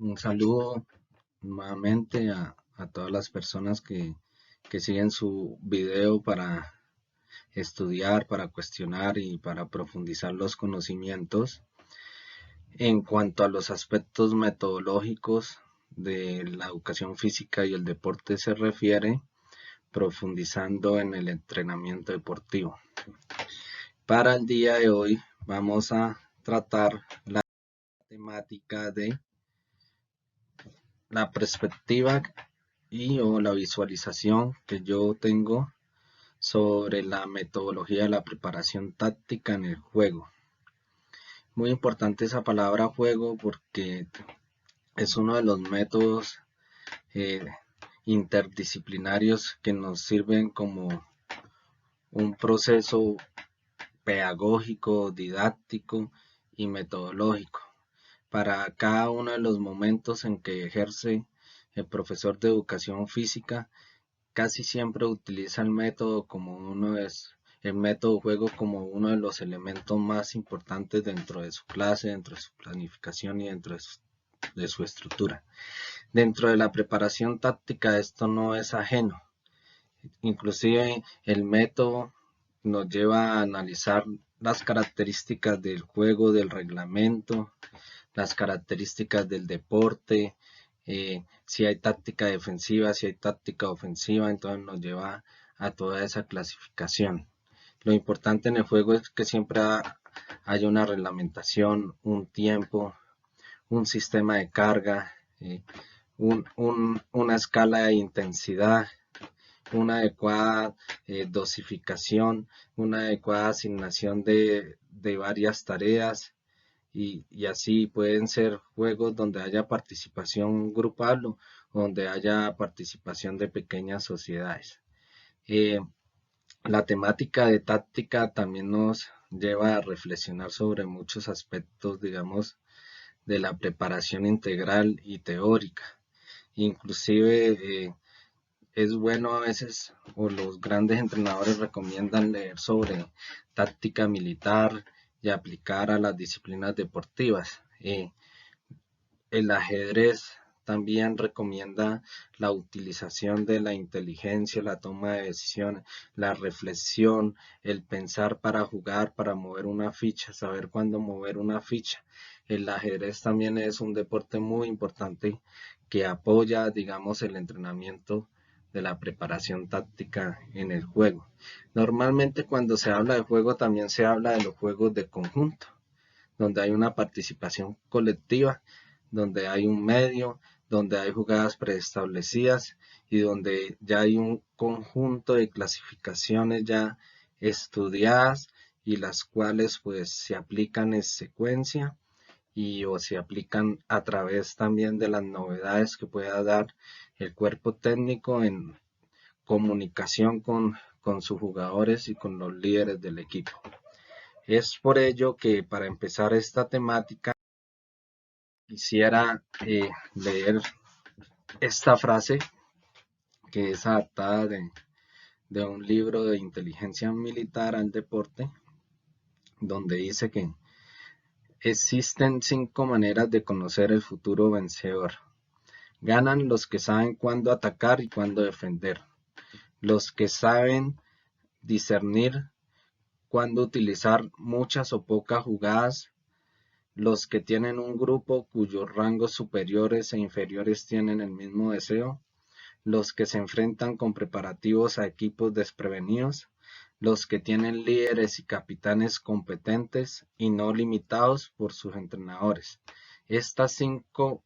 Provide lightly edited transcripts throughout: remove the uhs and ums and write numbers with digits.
Un saludo nuevamente a todas las personas que siguen su video para estudiar, para cuestionar y para profundizar los conocimientos. En cuanto a los aspectos metodológicos de la educación física y el deporte se refiere, profundizando en el entrenamiento deportivo. Para el día de hoy vamos a tratar la temática de la perspectiva o la visualización que yo tengo sobre la metodología de la preparación táctica en el juego. Muy importante esa palabra juego porque es uno de los métodos eh, interdisciplinarios que nos sirven como un proceso pedagógico, didáctico y metodológico para cada uno de los momentos en que ejerce el profesor de educación física. Casi siempre utiliza el método juego como uno de los elementos más importantes dentro de su clase, dentro de su planificación y dentro de su estructura. Dentro de la preparación táctica esto no es ajeno. Inclusive el método nos lleva a analizar las características del juego, del reglamento, las características del deporte, si hay táctica defensiva, si hay táctica ofensiva, entonces nos lleva a toda esa clasificación. Lo importante en el juego es que siempre haya una reglamentación, un tiempo, un sistema de carga, una escala de intensidad, una adecuada dosificación, una adecuada asignación de varias tareas, y así pueden ser juegos donde haya participación grupal o donde haya participación de pequeñas sociedades. La temática de táctica también nos lleva a reflexionar sobre muchos aspectos, digamos, de la preparación integral y teórica. Inclusive es bueno a veces, o los grandes entrenadores recomiendan leer sobre táctica militar y aplicar a las disciplinas deportivas. El ajedrez también recomienda la utilización de la inteligencia, la toma de decisiones, la reflexión, el pensar para jugar, para mover una ficha, saber cuándo mover una ficha. El ajedrez también es un deporte muy importante que apoya, digamos, el entrenamiento de la preparación táctica en el juego. Normalmente cuando se habla de juego también se habla de los juegos de conjunto, donde hay una participación colectiva, donde hay un medio, donde hay jugadas preestablecidas y donde ya hay un conjunto de clasificaciones ya estudiadas y las cuales pues se aplican en secuencia y o se aplican a través también de las novedades que pueda dar el cuerpo técnico en comunicación con sus jugadores y con los líderes del equipo. Es por ello que para empezar esta temática quisiera leer esta frase que es adaptada de un libro de inteligencia militar al deporte, donde dice que existen 5 maneras de conocer el futuro vencedor. Ganan los que saben cuándo atacar y cuándo defender. Los que saben discernir cuándo utilizar muchas o pocas jugadas. Los que tienen un grupo cuyos rangos superiores e inferiores tienen el mismo deseo. Los que se enfrentan con preparativos a equipos desprevenidos, los que tienen líderes y capitanes competentes y no limitados por sus entrenadores. Estas 5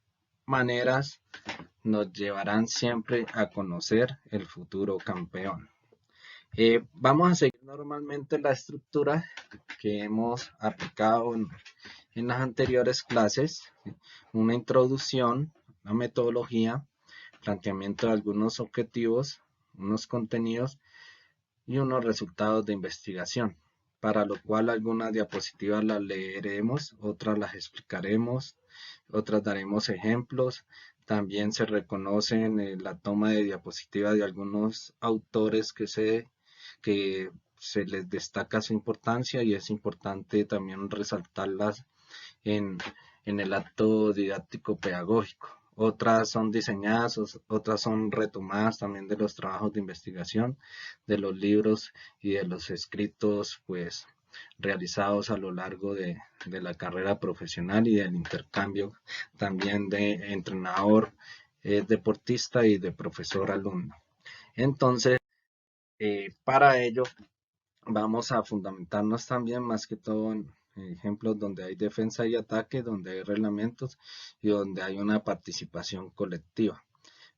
maneras nos llevarán siempre a conocer el futuro campeón. Vamos a seguir normalmente la estructura que hemos aplicado en las anteriores clases, una introducción, una metodología, planteamiento de algunos objetivos, unos contenidos y unos resultados de investigación, para lo cual algunas diapositivas las leeremos, otras las explicaremos, otras daremos ejemplos. También se reconocen la toma de diapositivas de algunos autores que se les destaca su importancia y es importante también resaltarlas en, en el acto didáctico pedagógico. Otras son diseñadas, otras son retomadas también de los trabajos de investigación, de los libros y de los escritos pues realizados a lo largo de la carrera profesional y del intercambio también de entrenador, deportista y de profesor alumno. Entonces, para ello vamos a fundamentarnos también más que todo en ejemplos donde hay defensa y ataque, donde hay reglamentos y donde hay una participación colectiva.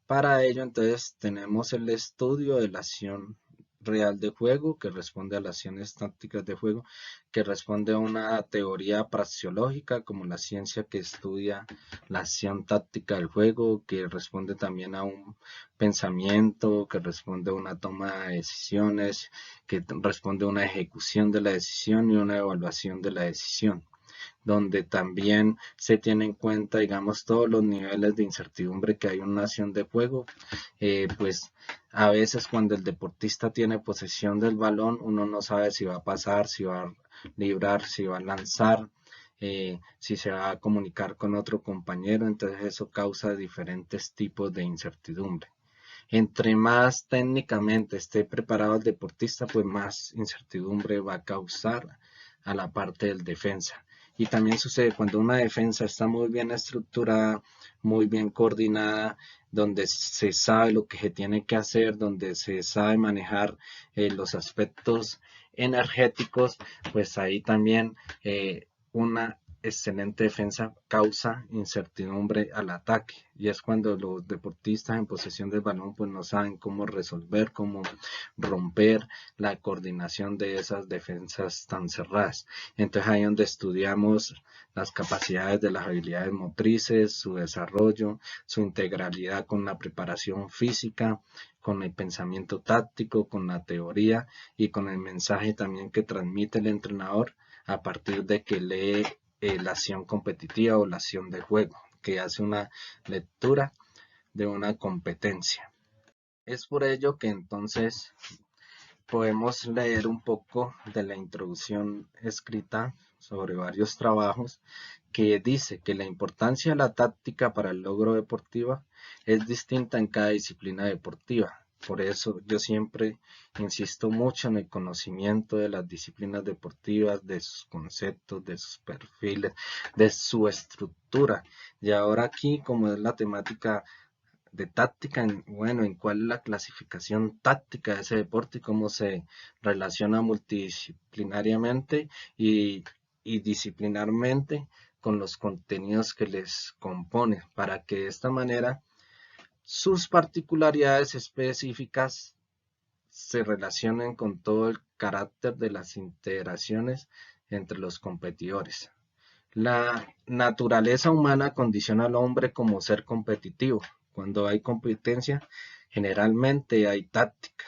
Para ello, entonces, tenemos el estudio de la acción real de juego, que responde a las acciones tácticas de juego, que responde a una teoría praxeológica, como la ciencia que estudia la acción táctica del juego, que responde también a un pensamiento, que responde a una toma de decisiones, que responde a una ejecución de la decisión y una evaluación de la decisión, donde también se tiene en cuenta, digamos, todos los niveles de incertidumbre que hay en una acción de juego. Pues a veces cuando el deportista tiene posesión del balón, uno no sabe si va a pasar, si va a librar, si va a lanzar, si se va a comunicar con otro compañero, entonces eso causa diferentes tipos de incertidumbre. Entre más técnicamente esté preparado el deportista, pues más incertidumbre va a causar a la parte del defensa. Y también sucede cuando una defensa está muy bien estructurada, muy bien coordinada, donde se sabe lo que se tiene que hacer, donde se sabe manejar los aspectos energéticos, pues ahí también una excelente defensa causa incertidumbre al ataque, y es cuando los deportistas en posesión del balón pues no saben cómo resolver, cómo romper la coordinación de esas defensas tan cerradas. Entonces ahí donde estudiamos las capacidades de las habilidades motrices, su desarrollo, su integralidad con la preparación física, con el pensamiento táctico, con la teoría y con el mensaje también que transmite el entrenador a partir de que lee la acción competitiva o la acción de juego, que hace una lectura de una competencia. Es por ello que entonces podemos leer un poco de la introducción escrita sobre varios trabajos que dice que la importancia de la táctica para el logro deportivo es distinta en cada disciplina deportiva. Por eso yo siempre insisto mucho en el conocimiento de las disciplinas deportivas, de sus conceptos, de sus perfiles, de su estructura. Y ahora aquí, como es la temática de táctica, bueno, en cuál es la clasificación táctica de ese deporte y cómo se relaciona multidisciplinariamente y disciplinarmente con los contenidos que les compone, para que de esta manera sus particularidades específicas se relacionen con todo el carácter de las integraciones entre los competidores. La naturaleza humana condiciona al hombre como ser competitivo. Cuando hay competencia, generalmente hay táctica.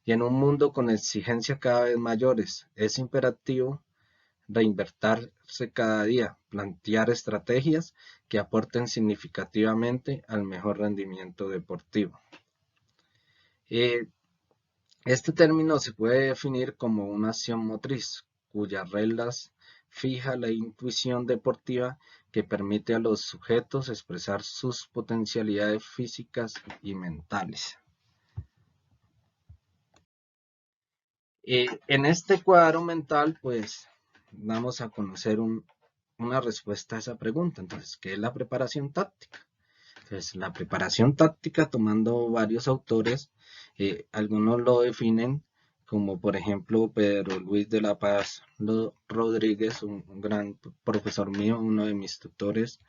Y en un mundo con exigencias cada vez mayores, es imperativo reinvertirse cada día, plantear estrategias que aporten significativamente al mejor rendimiento deportivo. Este término se puede definir como una acción motriz, cuyas reglas fija la intuición deportiva que permite a los sujetos expresar sus potencialidades físicas y mentales. En este cuadro mental, pues, vamos a conocer una respuesta a esa pregunta. Entonces, ¿qué es la preparación táctica? Entonces, la preparación táctica, tomando varios autores, algunos lo definen como, por ejemplo, Pedro Luis de la Paz Rodríguez, un gran profesor mío, uno de mis tutores.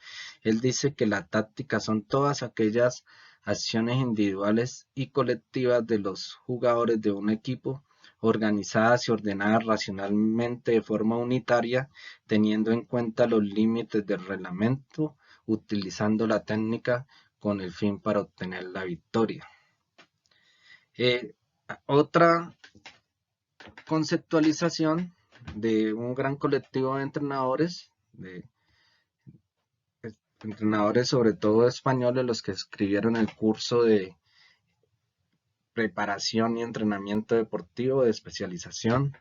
Él dice que la táctica son todas aquellas acciones individuales y colectivas de los jugadores de un equipo, organizadas y ordenadas racionalmente de forma unitaria, teniendo en cuenta los límites del reglamento, utilizando la técnica con el fin para obtener la victoria. Otra conceptualización de un gran colectivo de entrenadores, entrenadores sobre todo españoles, los que escribieron el curso de preparación y entrenamiento deportivo de especialización,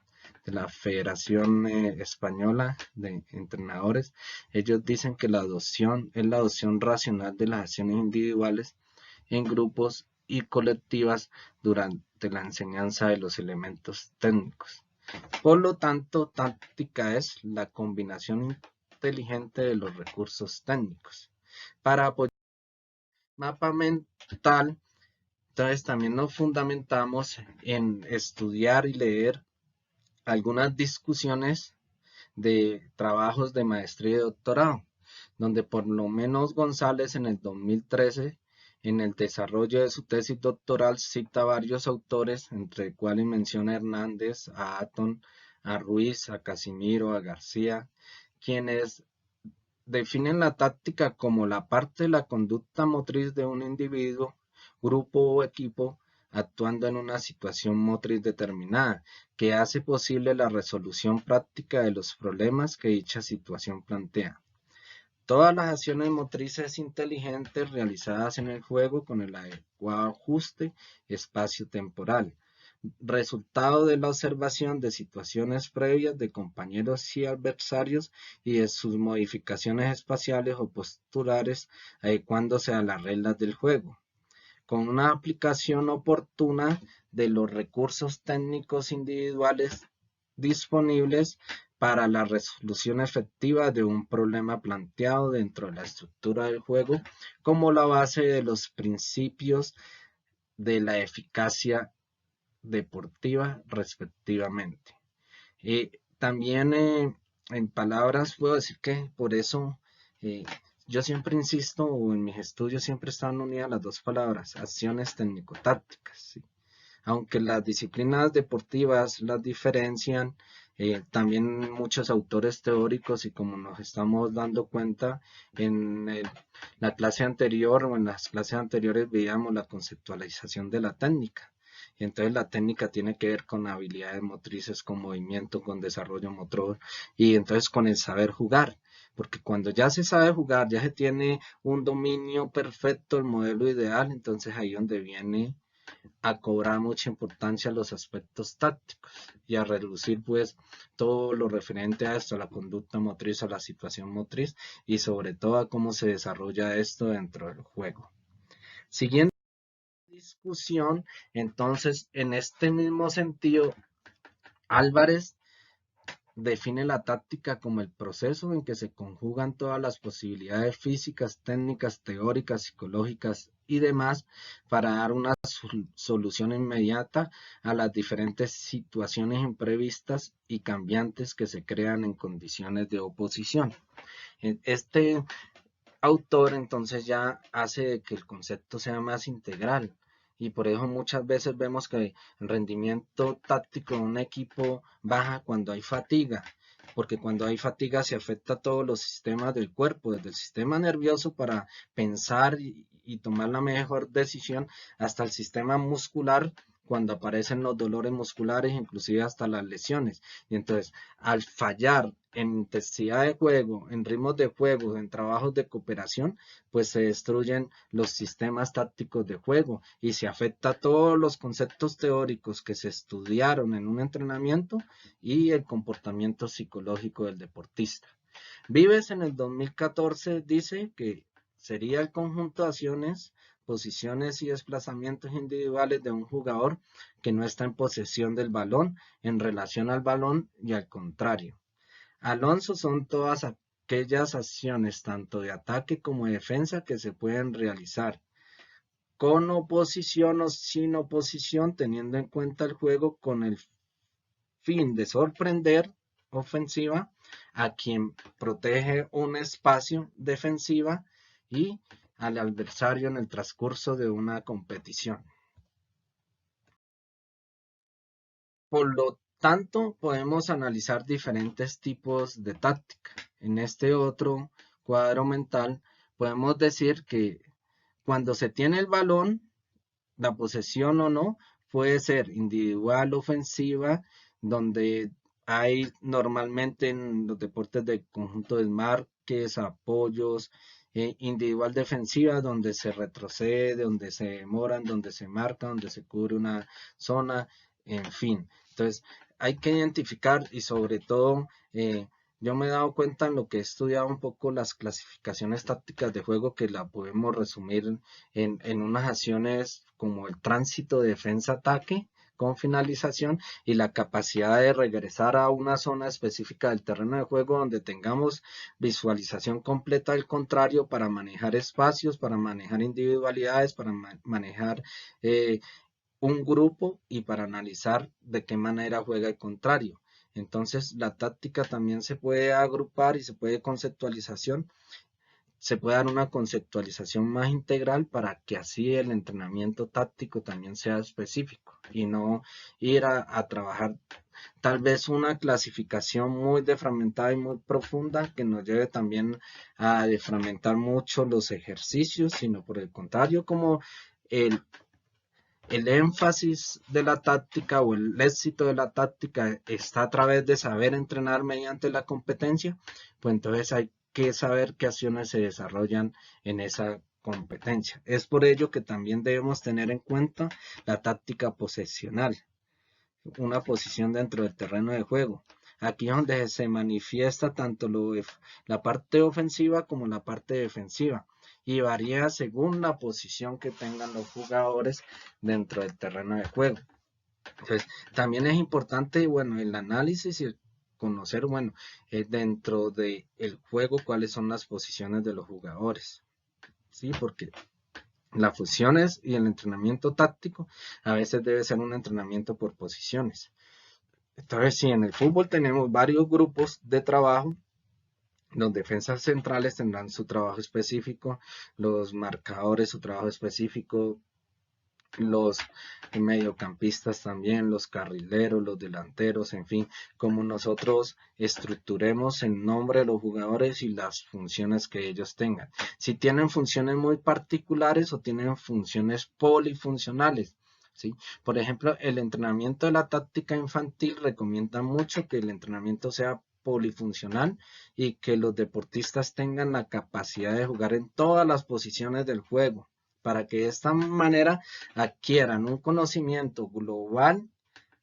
la Federación Española de Entrenadores. Ellos dicen que la adopción es la adopción racional de las acciones individuales en grupos y colectivas durante la enseñanza de los elementos técnicos. Por lo tanto, táctica es la combinación inteligente de los recursos técnicos. Para apoyar el mapa mental, entonces también nos fundamentamos en estudiar y leer algunas discusiones de trabajos de maestría y doctorado, donde por lo menos González en el 2013, en el desarrollo de su tesis doctoral, cita varios autores, entre los cuales menciona a Hernández, a Atón, a Ruiz, a Casimiro, a García, quienes definen la táctica como la parte de la conducta motriz de un individuo, grupo o equipo actuando en una situación motriz determinada, que hace posible la resolución práctica de los problemas que dicha situación plantea. Todas las acciones motrices inteligentes realizadas en el juego con el adecuado ajuste espacio-temporal, resultado de la observación de situaciones previas de compañeros y adversarios y de sus modificaciones espaciales o posturales adecuándose a las reglas del juego, con una aplicación oportuna de los recursos técnicos individuales disponibles para la resolución efectiva de un problema planteado dentro de la estructura del juego como la base de los principios de la eficacia deportiva respectivamente. También en palabras puedo decir que por eso yo siempre insisto, o en mis estudios siempre están unidas las dos palabras, acciones técnico-tácticas, ¿sí? Aunque las disciplinas deportivas las diferencian, también muchos autores teóricos, y como nos estamos dando cuenta en la clase anterior o en las clases anteriores veíamos la conceptualización de la técnica. Y entonces la técnica tiene que ver con habilidades motrices, con movimiento, con desarrollo motor y entonces con el saber jugar. Porque cuando ya se sabe jugar, ya se tiene un dominio perfecto, el modelo ideal, entonces ahí donde viene a cobrar mucha importancia los aspectos tácticos y a reducir pues todo lo referente a esto, a la conducta motriz, a la situación motriz y sobre todo a cómo se desarrolla esto dentro del juego. Siguiendo discusión, entonces, en este mismo sentido, Álvarez define la táctica como el proceso en que se conjugan todas las posibilidades físicas, técnicas, teóricas, psicológicas y demás para dar una solución inmediata a las diferentes situaciones imprevistas y cambiantes que se crean en condiciones de oposición. Este autor entonces ya hace que el concepto sea más integral y por eso muchas veces vemos que el rendimiento táctico de un equipo baja cuando hay fatiga, porque cuando hay fatiga se afecta a todos los sistemas del cuerpo, desde el sistema nervioso para pensar y tomar la mejor decisión hasta el sistema muscular cuando aparecen los dolores musculares, inclusive hasta las lesiones. Y entonces, al fallar en intensidad de juego, en ritmos de juego, en trabajos de cooperación, pues se destruyen los sistemas tácticos de juego y se afecta todos los conceptos teóricos que se estudiaron en un entrenamiento y el comportamiento psicológico del deportista. Vives en el 2014 dice que sería el conjunto de acciones, posiciones y desplazamientos individuales de un jugador que no está en posesión del balón en relación al balón y al contrario. Alonso son todas aquellas acciones tanto de ataque como de defensa que se pueden realizar con oposición o sin oposición, teniendo en cuenta el juego con el fin de sorprender ofensiva a quien protege un espacio defensiva y al adversario en el transcurso de una competición. Por lo tanto, podemos analizar diferentes tipos de táctica. En este otro cuadro mental, podemos decir que cuando se tiene el balón, la posesión o no, puede ser individual, ofensiva, donde hay normalmente en los deportes de conjunto desmarques, apoyos, individual defensiva, donde se retrocede, donde se demoran, donde se marca, donde se cubre una zona, en fin. Entonces, hay que identificar y sobre todo yo me he dado cuenta en lo que he estudiado un poco las clasificaciones tácticas de juego que la podemos resumir en unas acciones como el tránsito de defensa-ataque con finalización y la capacidad de regresar a una zona específica del terreno de juego donde tengamos visualización completa del contrario para manejar espacios, para manejar individualidades, para manejar un grupo y para analizar de qué manera juega el contrario. Entonces, la táctica también se puede agrupar y se puede dar una conceptualización más integral para que así el entrenamiento táctico también sea específico y no ir a trabajar tal vez una clasificación muy defragmentada y muy profunda que nos lleve también a defragmentar mucho los ejercicios, sino por el contrario, como el el énfasis de la táctica o el éxito de la táctica está a través de saber entrenar mediante la competencia, pues entonces hay que saber qué acciones se desarrollan en esa competencia. Es por ello que también debemos tener en cuenta la táctica posesional, una posición dentro del terreno de juego. Aquí es donde se manifiesta tanto la parte ofensiva como la parte defensiva y varía según la posición que tengan los jugadores dentro del terreno de juego. Entonces, también es importante, bueno, el análisis y conocer, bueno, dentro del juego cuáles son las posiciones de los jugadores, ¿sí? Porque las fusiones y el entrenamiento táctico a veces debe ser un entrenamiento por posiciones. Entonces, si en el fútbol tenemos varios grupos de trabajo, los defensas centrales tendrán su trabajo específico, los marcadores su trabajo específico, los mediocampistas también, los carrileros, los delanteros, en fin, como nosotros estructuremos el nombre de los jugadores y las funciones que ellos tengan. Si tienen funciones muy particulares o tienen funciones polifuncionales. ¿Sí? Por ejemplo, el entrenamiento de la táctica infantil recomienda mucho que el entrenamiento sea polifuncional y que los deportistas tengan la capacidad de jugar en todas las posiciones del juego, para que de esta manera adquieran un conocimiento global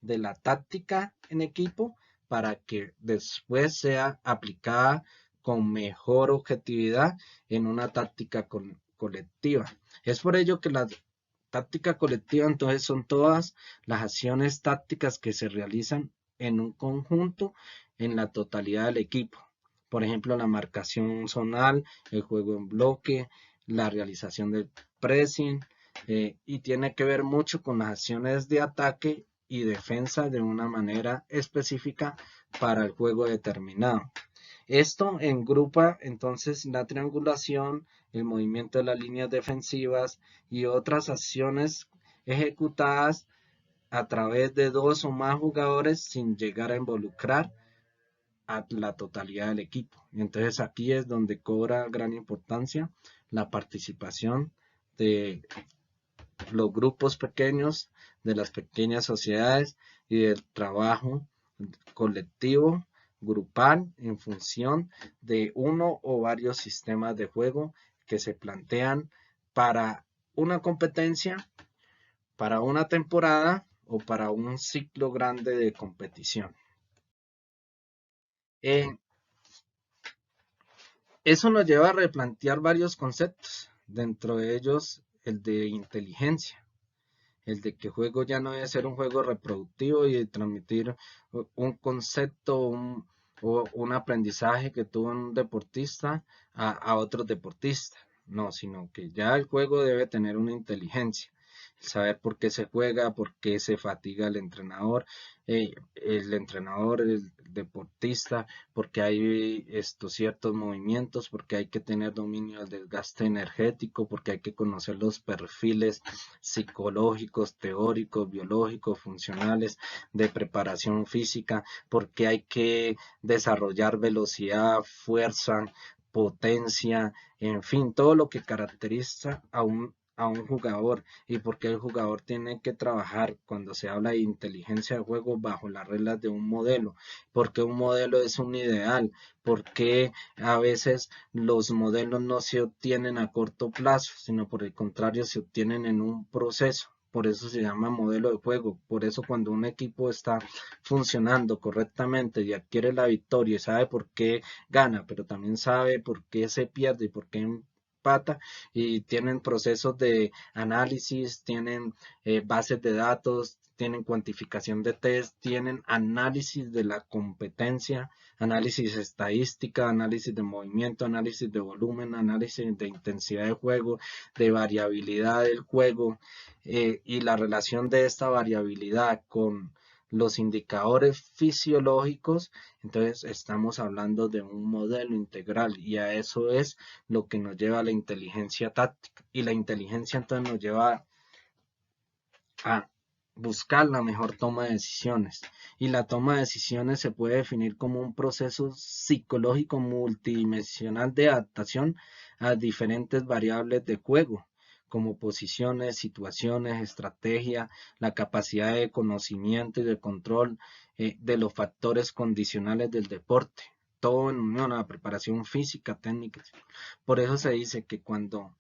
de la táctica en equipo para que después sea aplicada con mejor objetividad en una táctica colectiva. Es por ello que la táctica colectiva entonces son todas las acciones tácticas que se realizan en un conjunto en la totalidad del equipo. Por ejemplo, la marcación zonal, el juego en bloque, la realización del pressing, y tiene que ver mucho con las acciones de ataque y defensa de una manera específica para el juego determinado. Esto engrupa entonces la triangulación, el movimiento de las líneas defensivas y otras acciones ejecutadas a través de dos o más jugadores sin llegar a involucrar a la totalidad del equipo. Entonces aquí es donde cobra gran importancia la participación de los grupos pequeños, de las pequeñas sociedades y del trabajo colectivo, grupal, en función de uno o varios sistemas de juego que se plantean para una competencia, para una temporada o para un ciclo grande de competición. Eso nos lleva a replantear varios conceptos, dentro de ellos el de inteligencia, el de que juego ya no debe ser un juego reproductivo y de transmitir un concepto o un aprendizaje que tuvo un deportista a otro deportista, no, sino que ya el juego debe tener una inteligencia, saber por qué se juega, por qué se fatiga el deportista, porque hay estos ciertos movimientos, porque hay que tener dominio del desgaste energético, porque hay que conocer los perfiles psicológicos, teóricos, biológicos, funcionales de preparación física, porque hay que desarrollar velocidad, fuerza, potencia, en fin, todo lo que caracteriza a un jugador y porque el jugador tiene que trabajar cuando se habla de inteligencia de juego bajo las reglas de un modelo, porque un modelo es un ideal, porque a veces los modelos no se obtienen a corto plazo, sino por el contrario se obtienen en un proceso. por eso se llama modelo de juego. Por eso cuando un equipo está funcionando correctamente y adquiere la victoria y sabe por qué gana, pero también sabe por qué se pierde y por qué empata, y tienen procesos de análisis, tienen bases de datos, tienen cuantificación de test, tienen análisis de la competencia, análisis estadística, análisis de movimiento, análisis de volumen, análisis de intensidad de juego, de variabilidad del juego, y la relación de esta variabilidad con los indicadores fisiológicos. Entonces estamos hablando de un modelo integral, y a eso es lo que nos lleva a la inteligencia táctica, y la inteligencia entonces nos lleva a buscar la mejor toma de decisiones, y la toma de decisiones se puede definir como un proceso psicológico multidimensional de adaptación a diferentes variables de juego, como posiciones, situaciones, estrategia, la capacidad de conocimiento y de control de los factores condicionales del deporte, todo en unión a la preparación física, técnica. Por eso se dice que cuando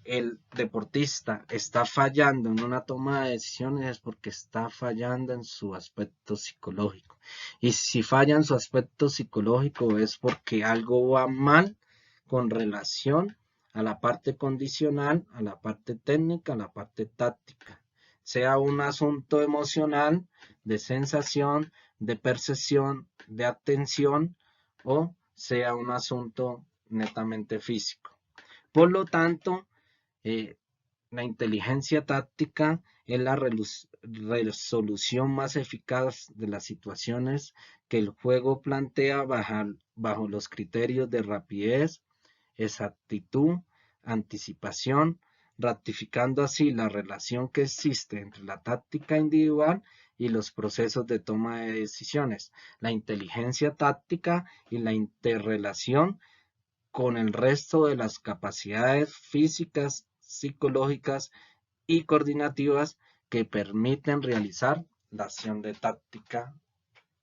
el deportista está fallando en una toma de decisiones es porque está fallando en su aspecto psicológico. Y si falla en su aspecto psicológico es porque algo va mal con relación a la parte condicional, a la parte técnica, a la parte táctica. Sea un asunto emocional, de sensación, de percepción, de atención, o sea un asunto netamente físico. Por lo tanto, eh, la inteligencia táctica es la resolución más eficaz de las situaciones que el juego plantea bajo los criterios de rapidez, exactitud, anticipación, ratificando así la relación que existe entre la táctica individual y los procesos de toma de decisiones, la inteligencia táctica y la interrelación con el resto de las capacidades físicas, psicológicas y coordinativas que permiten realizar la acción de táctica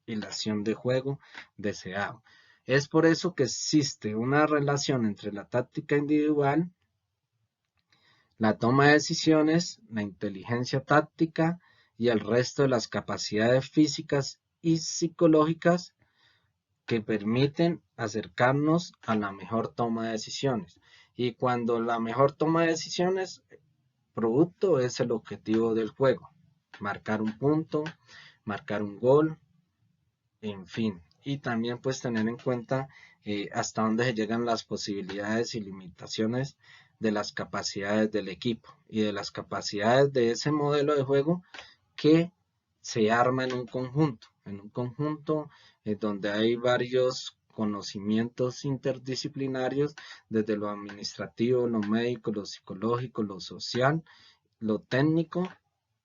y la acción de juego deseado. Es por eso que existe una relación entre la táctica individual, la toma de decisiones, la inteligencia táctica y el resto de las capacidades físicas y psicológicas que permiten acercarnos a la mejor toma de decisiones. Y cuando la mejor toma de decisiones, producto es el objetivo del juego. Marcar un punto, marcar un gol, en fin. Y también pues tener en cuenta hasta dónde se llegan las posibilidades y limitaciones de las capacidades del equipo y de las capacidades de ese modelo de juego que se arma en un conjunto donde hay varios conocimientos interdisciplinarios, desde lo administrativo, lo médico, lo psicológico, lo social, lo técnico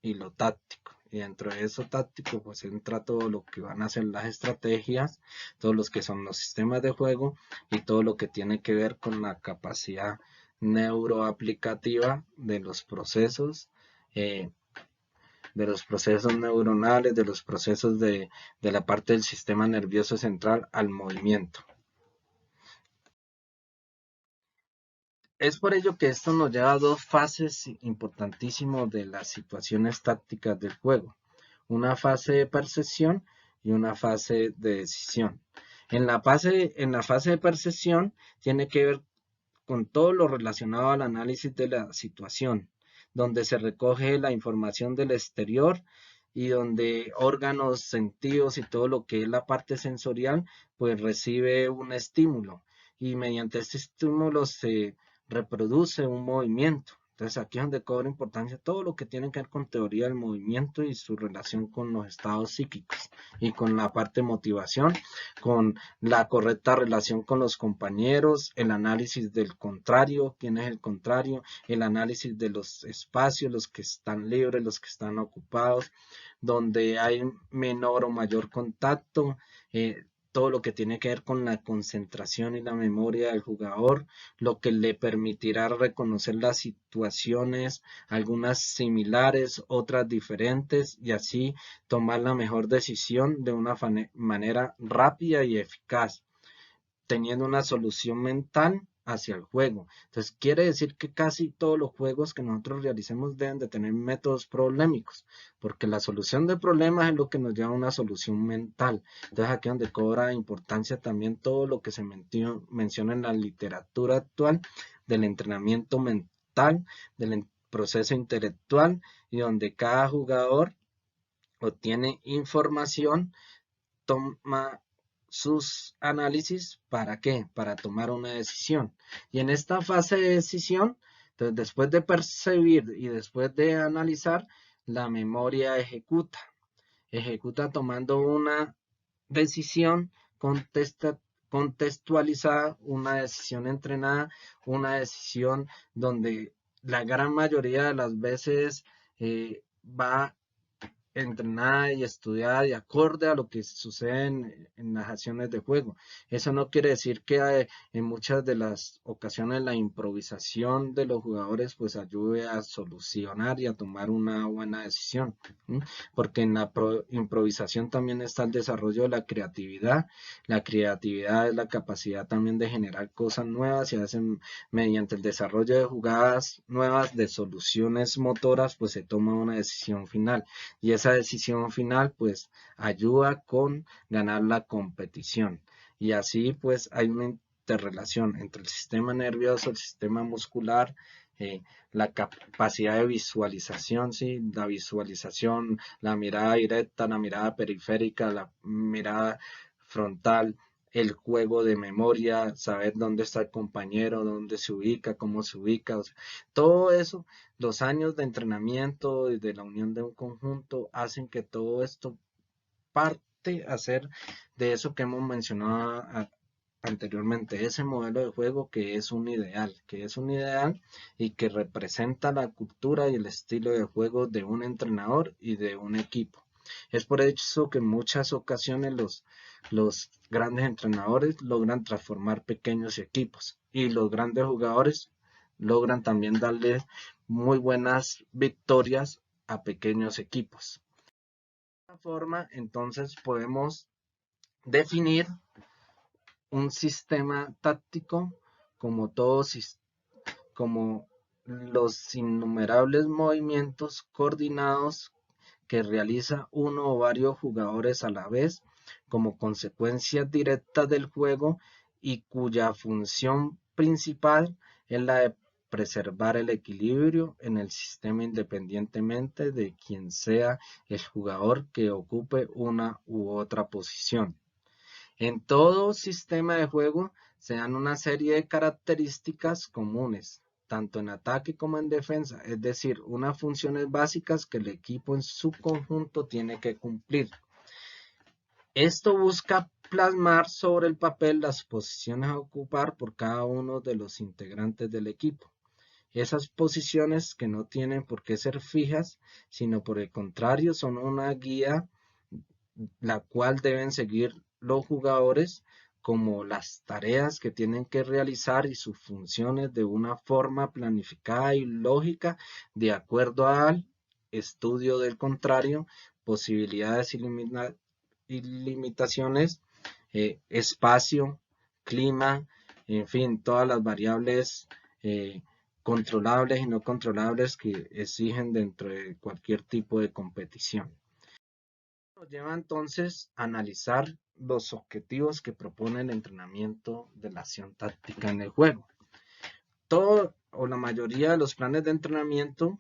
y lo táctico. Y dentro de eso táctico pues entra todo lo que van a ser las estrategias, todos los que son los sistemas de juego y todo lo que tiene que ver con la capacidad neuroaplicativa eh, de los procesos neuronales, de los procesos de la parte del sistema nervioso central al movimiento. Es por ello que esto nos lleva a dos fases importantísimas de las situaciones tácticas del juego: una fase de percepción y una fase de decisión. En la fase de percepción tiene que ver con todo lo relacionado al análisis de la situación, donde se recoge la información del exterior y donde órganos, sentidos y todo lo que es la parte sensorial, pues recibe un estímulo, y mediante este estímulo se reproduce un movimiento. Entonces aquí es donde cobra importancia todo lo que tiene que ver con teoría del movimiento y su relación con los estados psíquicos y con la parte de motivación, con la correcta relación con los compañeros, el análisis del contrario, quién es el contrario, el análisis de los espacios, los que están libres, los que están ocupados, donde hay menor o mayor contacto, todo lo que tiene que ver con la concentración y la memoria del jugador, lo que le permitirá reconocer las situaciones, algunas similares, otras diferentes, y así tomar la mejor decisión de una manera rápida y eficaz, teniendo una solución mental hacia el juego. Entonces quiere decir que casi todos los juegos que nosotros realicemos deben de tener métodos problemáticos, porque la solución de problemas es lo que nos lleva a una solución mental. Entonces aquí es donde cobra importancia también todo lo que se menciona en la literatura actual del entrenamiento mental, del proceso intelectual, y donde cada jugador obtiene información, toma sus análisis, ¿para qué? Para tomar una decisión. Y en esta fase de decisión, entonces después de percibir y después de analizar, la memoria ejecuta tomando una decisión contextualizada, una decisión entrenada, una decisión donde la gran mayoría de las veces va entrenada y estudiada de acorde a lo que sucede en las acciones de juego. Eso no quiere decir que en muchas de las ocasiones la improvisación de los jugadores pues ayude a solucionar y a tomar una buena decisión, ¿sí? Porque en la improvisación también está el desarrollo de la creatividad. La creatividad es la capacidad también de generar cosas nuevas y a veces mediante el desarrollo de jugadas nuevas, de soluciones motoras, pues se toma una decisión final. Y esa decisión final pues ayuda con ganar la competición. Y así pues hay una interrelación entre el sistema nervioso, el sistema muscular, la capacidad de visualización, ¿sí? La visualización, la mirada directa, la mirada periférica, la mirada frontal, el juego de memoria, saber dónde está el compañero, dónde se ubica, cómo se ubica, o sea, todo eso, los años de entrenamiento y de la unión de un conjunto hacen que todo esto parte a ser de eso que hemos mencionado anteriormente, ese modelo de juego que es un ideal y que representa la cultura y el estilo de juego de un entrenador y de un equipo. Es por eso que en muchas ocasiones los grandes entrenadores logran transformar pequeños equipos y los grandes jugadores logran también darle muy buenas victorias a pequeños equipos. De esta forma, entonces podemos definir un sistema táctico como como los innumerables movimientos coordinados que realiza uno o varios jugadores a la vez como consecuencia directa del juego y cuya función principal es la de preservar el equilibrio en el sistema independientemente de quién sea el jugador que ocupe una u otra posición. En todo sistema de juego se dan una serie de características comunes, tanto en ataque como en defensa, es decir, unas funciones básicas que el equipo en su conjunto tiene que cumplir. Esto busca plasmar sobre el papel las posiciones a ocupar por cada uno de los integrantes del equipo. Esas posiciones que no tienen por qué ser fijas, sino por el contrario son una guía la cual deben seguir los jugadores como las tareas que tienen que realizar y sus funciones de una forma planificada y lógica de acuerdo al estudio del contrario, posibilidades y limitaciones, espacio, clima, en fin, todas las variables controlables y no controlables que exigen dentro de cualquier tipo de competición. Nos lleva entonces a analizar los objetivos que propone el entrenamiento de la acción táctica en el juego. Todo o la mayoría de los planes de entrenamiento,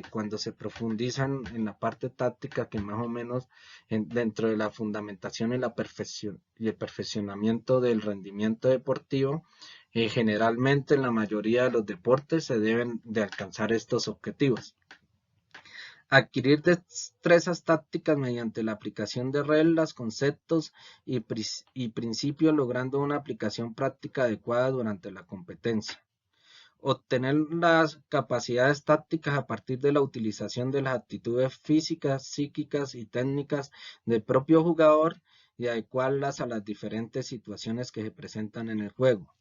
cuando se profundizan en la parte táctica, que más o menos dentro de la fundamentación y el perfeccionamiento del rendimiento deportivo, generalmente en la mayoría de los deportes se deben de alcanzar estos objetivos. Adquirir destrezas tácticas mediante la aplicación de reglas, conceptos y principios, logrando una aplicación práctica adecuada durante la competencia. Obtener las capacidades tácticas a partir de la utilización de las actitudes físicas, psíquicas y técnicas del propio jugador y adecuarlas a las diferentes situaciones que se presentan en el juego.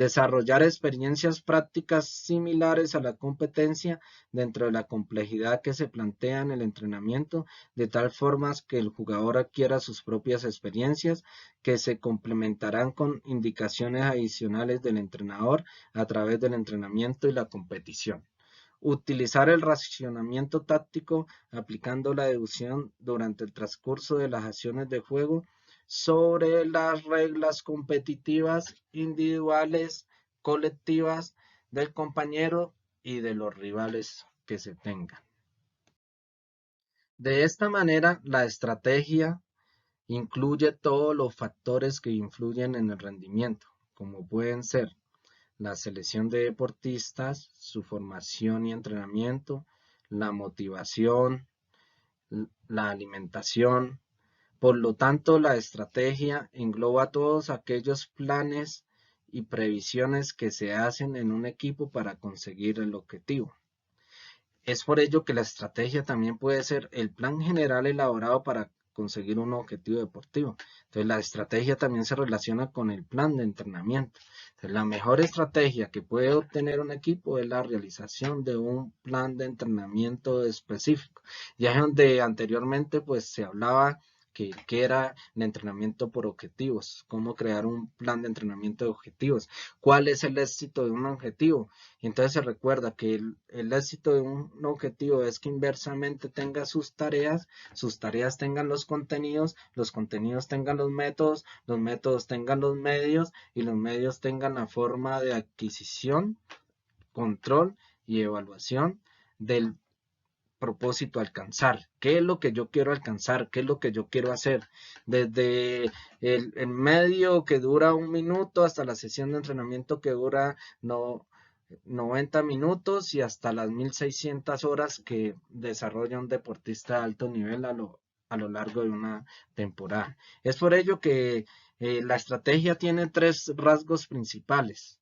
Desarrollar experiencias prácticas similares a la competencia dentro de la complejidad que se plantea en el entrenamiento, de tal forma que el jugador adquiera sus propias experiencias que se complementarán con indicaciones adicionales del entrenador a través del entrenamiento y la competición. Utilizar el racionamiento táctico aplicando la deducción durante el transcurso de las acciones de juego sobre las reglas competitivas, individuales, colectivas del compañero y de los rivales que se tengan. De esta manera, la estrategia incluye todos los factores que influyen en el rendimiento, como pueden ser la selección de deportistas, su formación y entrenamiento, la motivación, la alimentación. Por lo tanto, la estrategia engloba todos aquellos planes y previsiones que se hacen en un equipo para conseguir el objetivo. Es por ello que la estrategia también puede ser el plan general elaborado para conseguir un objetivo deportivo. Entonces, la estrategia también se relaciona con el plan de entrenamiento. Entonces, la mejor estrategia que puede obtener un equipo es la realización de un plan de entrenamiento específico. Ya es donde anteriormente pues se hablaba que era el entrenamiento por objetivos, cómo crear un plan de entrenamiento de objetivos, cuál es el éxito de un objetivo. Entonces se recuerda que el éxito de un objetivo es que inversamente tenga sus tareas tengan los contenidos tengan los métodos tengan los medios y los medios tengan la forma de adquisición, control y evaluación del propósito a alcanzar. ¿Qué es lo que yo quiero alcanzar? ¿Qué es lo que yo quiero hacer? Desde el medio que dura 1 minuto hasta la sesión de entrenamiento que dura 90 minutos y hasta las 1600 horas que desarrolla un deportista de alto nivel a lo largo de una temporada. Es por ello que la estrategia tiene 3 rasgos principales,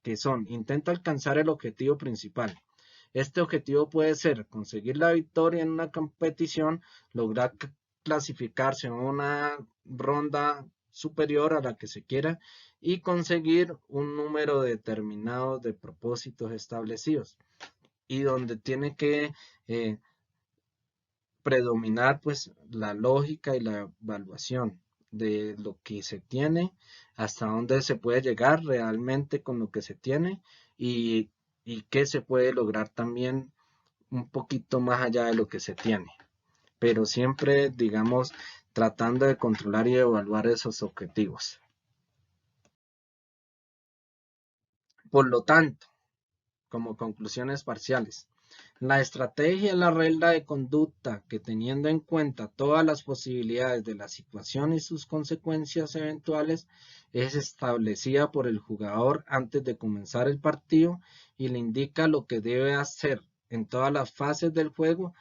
que son: intenta alcanzar el objetivo principal. Este objetivo puede ser conseguir la victoria en una competición, lograr clasificarse en una ronda superior a la que se quiera y conseguir un número determinado de propósitos establecidos, y donde tiene que predominar pues la lógica y la evaluación de lo que se tiene, hasta dónde se puede llegar realmente con lo que se tiene y, y qué se puede lograr también un poquito más allá de lo que se tiene, pero siempre, digamos, tratando de controlar y evaluar esos objetivos. Por lo tanto, como conclusiones parciales, la estrategia es la regla de conducta que, teniendo en cuenta todas las posibilidades de la situación y sus consecuencias eventuales, es establecida por el jugador antes de comenzar el partido y le indica lo que debe hacer en todas las fases del juego.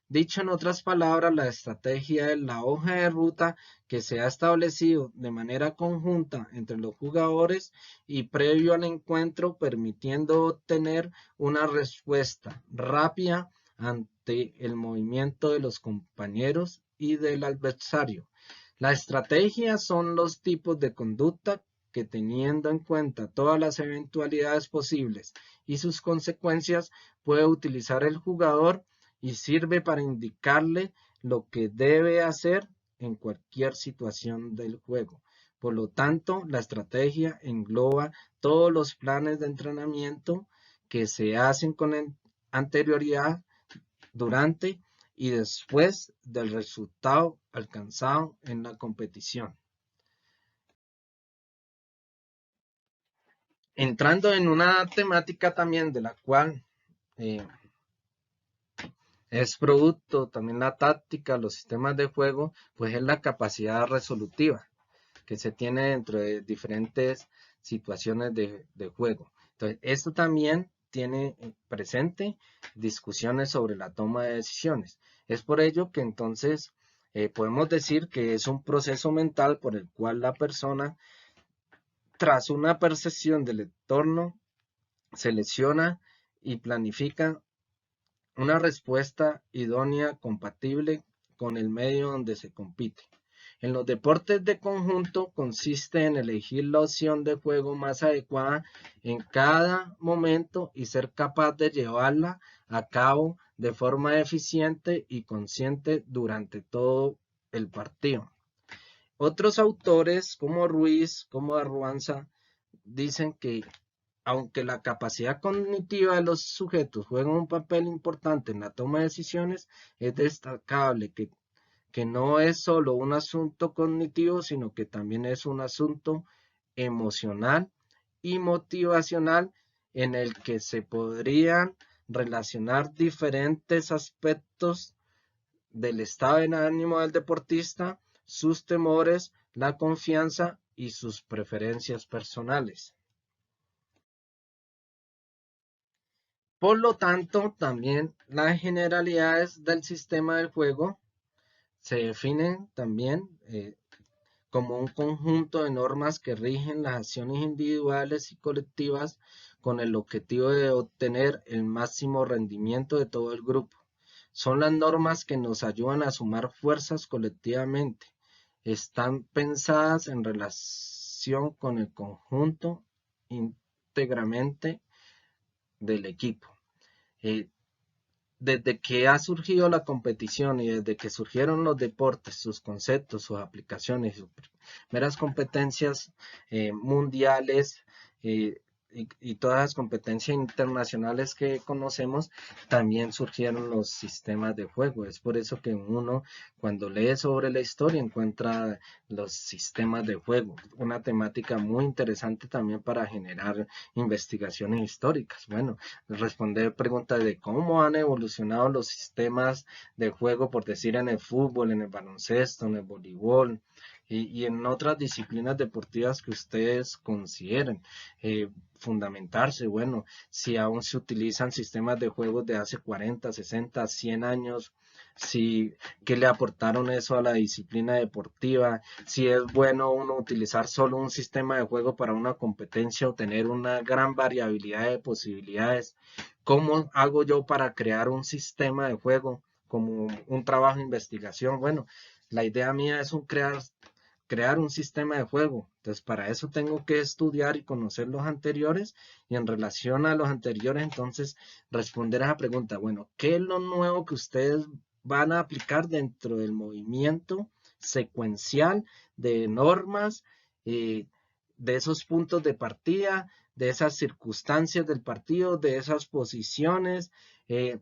Dicho en otras palabras, la estrategia es la hoja de ruta que se ha establecido de manera conjunta entre los jugadores y previo al encuentro, permitiendo obtener una respuesta rápida ante el movimiento de los compañeros y del adversario. La estrategia son los tipos de conducta que, teniendo en cuenta todas las eventualidades posibles y sus consecuencias, puede utilizar el jugador y sirve para indicarle lo que debe hacer en cualquier situación del juego. Por lo tanto, la estrategia engloba todos los planes de entrenamiento que se hacen con anterioridad, durante y después del resultado alcanzado en la competición. Entrando en una temática también de la cual eh, es producto también la táctica, los sistemas de juego, pues es la capacidad resolutiva que se tiene dentro de diferentes situaciones de juego. Entonces, esto también tiene presente discusiones sobre la toma de decisiones. Es por ello que entonces podemos decir que es un proceso mental por el cual la persona, tras una percepción del entorno, selecciona y planifica una respuesta idónea compatible con el medio donde se compite. En los deportes de conjunto consiste en elegir la opción de juego más adecuada en cada momento y ser capaz de llevarla a cabo de forma eficiente y consciente durante todo el partido. Otros autores como Ruiz, como Arruanza, dicen que aunque la capacidad cognitiva de los sujetos juega un papel importante en la toma de decisiones, es destacable que no es solo un asunto cognitivo, sino que también es un asunto emocional y motivacional en el que se podrían relacionar diferentes aspectos del estado de ánimo del deportista, sus temores, la confianza y sus preferencias personales. Por lo tanto, también las generalidades del sistema del juego se definen también como un conjunto de normas que rigen las acciones individuales y colectivas con el objetivo de obtener el máximo rendimiento de todo el grupo. Son las normas que nos ayudan a sumar fuerzas colectivamente. Están pensadas en relación con el conjunto íntegramente del equipo. Desde que ha surgido la competición y desde que surgieron los deportes, sus conceptos, sus aplicaciones, sus primeras competencias mundiales y todas las competencias internacionales que conocemos, también surgieron los sistemas de juego. Es por eso que uno, cuando lee sobre la historia, encuentra los sistemas de juego, una temática muy interesante también para generar investigaciones históricas. Bueno, responder preguntas de cómo han evolucionado los sistemas de juego, por decir, en el fútbol, en el baloncesto, en el voleibol y en otras disciplinas deportivas que ustedes consideren fundamentarse. Bueno, si aún se utilizan sistemas de juegos de hace 40, 60, 100 años, si qué le aportaron eso a la disciplina deportiva, si es bueno uno utilizar solo un sistema de juego para una competencia o tener una gran variabilidad de posibilidades. ¿Cómo hago yo para crear un sistema de juego como un trabajo de investigación? Bueno, la idea mía es crear un sistema de juego. Entonces, para eso tengo que estudiar y conocer los anteriores y en relación a los anteriores, entonces, responder a esa pregunta. Bueno, ¿qué es lo nuevo que ustedes van a aplicar dentro del movimiento secuencial de normas, de esos puntos de partida, de esas circunstancias del partido, de esas posiciones, de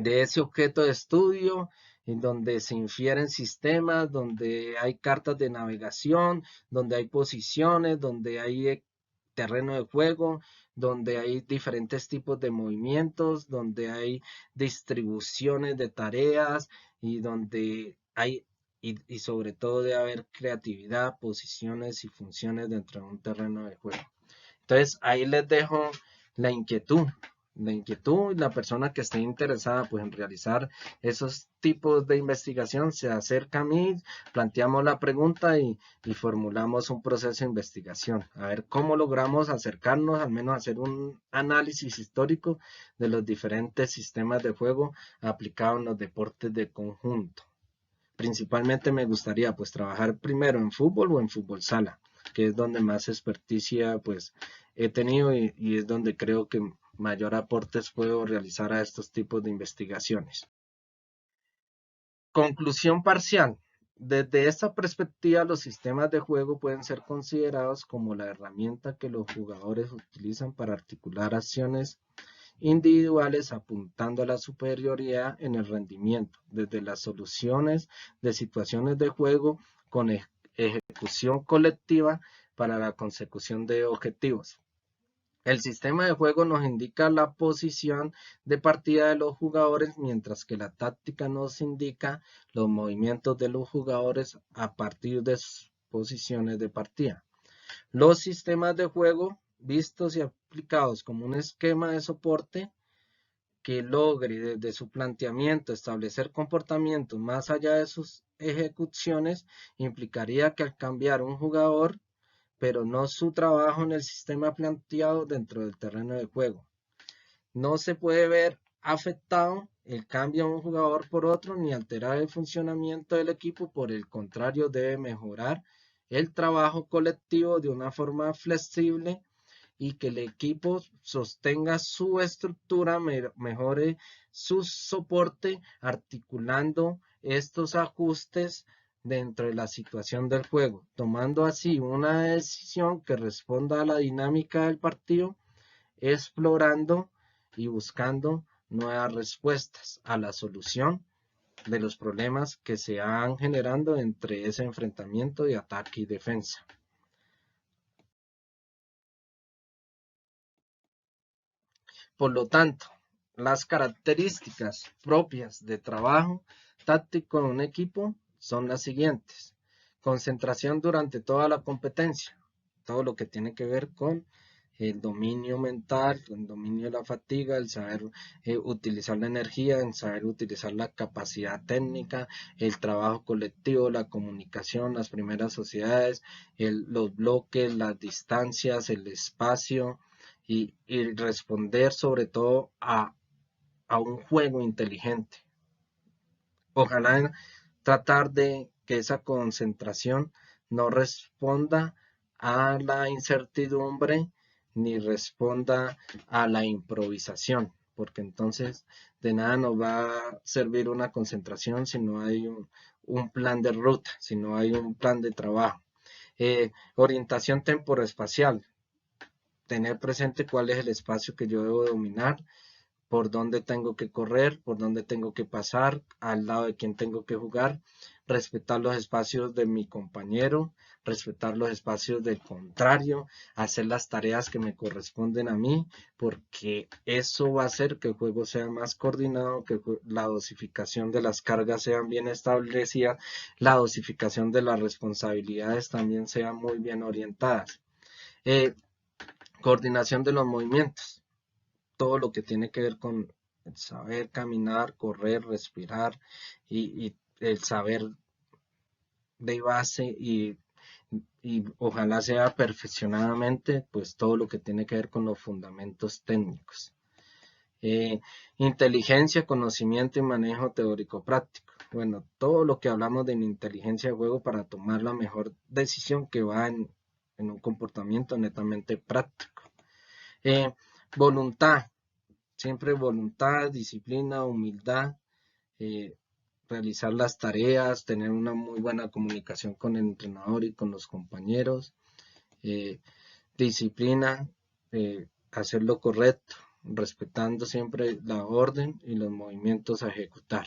ese objeto de estudio, en donde se infieren sistemas, donde hay cartas de navegación, donde hay posiciones, donde hay terreno de juego, donde hay diferentes tipos de movimientos, donde hay distribuciones de tareas y donde hay, y sobre todo debe haber creatividad, posiciones y funciones dentro de un terreno de juego. Entonces ahí les dejo la inquietud. La inquietud y la persona que esté interesada pues en realizar esos tipos de investigación se acerca a mí, planteamos la pregunta y formulamos un proceso de investigación. A ver cómo logramos acercarnos, al menos hacer un análisis histórico de los diferentes sistemas de juego aplicados en los deportes de conjunto. Principalmente me gustaría pues trabajar primero en fútbol o en fútbol sala, que es donde más experticia pues he tenido y es donde creo que mayor aportes puedo realizar a estos tipos de investigaciones. Conclusión parcial. Desde esta perspectiva, los sistemas de juego pueden ser considerados como la herramienta que los jugadores utilizan para articular acciones individuales apuntando a la superioridad en el rendimiento, desde las soluciones de situaciones de juego con ejecución colectiva para la consecución de objetivos. El sistema de juego nos indica la posición de partida de los jugadores, mientras que la táctica nos indica los movimientos de los jugadores a partir de sus posiciones de partida. Los sistemas de juego, vistos y aplicados como un esquema de soporte, que logre desde su planteamiento establecer comportamientos más allá de sus ejecuciones, implicaría que al cambiar un jugador, pero no su trabajo en el sistema planteado dentro del terreno de juego. No se puede ver afectado el cambio de un jugador por otro ni alterar el funcionamiento del equipo. Por el contrario, debe mejorar el trabajo colectivo de una forma flexible y que el equipo sostenga su estructura, mejore su soporte, articulando estos ajustes dentro de la situación del juego, tomando así una decisión que responda a la dinámica del partido, explorando y buscando nuevas respuestas a la solución de los problemas que se van generando entre ese enfrentamiento de ataque y defensa. Por lo tanto, las características propias de trabajo táctico en un equipo son las siguientes: concentración durante toda la competencia, todo lo que tiene que ver con el dominio mental, el dominio de la fatiga, el saber utilizar la energía, el saber utilizar la capacidad técnica, el trabajo colectivo, la comunicación, las primeras sociedades, los bloques, las distancias, el espacio y responder sobre todo a un juego inteligente. Ojalá tratar de que esa concentración no responda a la incertidumbre ni responda a la improvisación, porque entonces de nada nos va a servir una concentración si no hay un plan de ruta, si no hay un plan de trabajo. Orientación temporoespacial, tener presente cuál es el espacio que yo debo dominar, por dónde tengo que correr, por dónde tengo que pasar, al lado de quién tengo que jugar, respetar los espacios de mi compañero, respetar los espacios del contrario, hacer las tareas que me corresponden a mí, porque eso va a hacer que el juego sea más coordinado, que la dosificación de las cargas sea bien establecida, la dosificación de las responsabilidades también sean muy bien orientadas. Coordinación de los movimientos, todo lo que tiene que ver con el saber caminar, correr, respirar y el saber de base y ojalá sea perfeccionadamente pues todo lo que tiene que ver con los fundamentos técnicos. Inteligencia, conocimiento y manejo teórico práctico. Bueno, todo lo que hablamos de inteligencia de juego para tomar la mejor decisión que va en un comportamiento netamente práctico. Voluntad, siempre voluntad, disciplina, humildad, realizar las tareas, tener una muy buena comunicación con el entrenador y con los compañeros, disciplina, hacer lo correcto, respetando siempre la orden y los movimientos a ejecutar.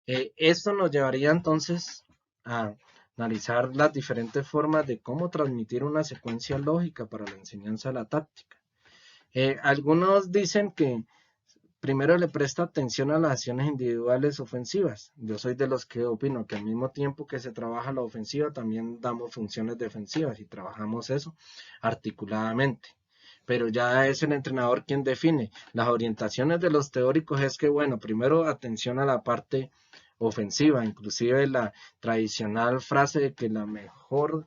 Esto nos llevaría entonces a analizar las diferentes formas de cómo transmitir una secuencia lógica para la enseñanza de la táctica. Algunos dicen que primero le presta atención a las acciones individuales ofensivas. Yo soy de los que opino que al mismo tiempo que se trabaja la ofensiva, también damos funciones defensivas y trabajamos eso articuladamente. Pero ya es el entrenador quien define. Las orientaciones de los teóricos es que, bueno, primero atención a la parte ofensiva, inclusive la tradicional frase de que la mejor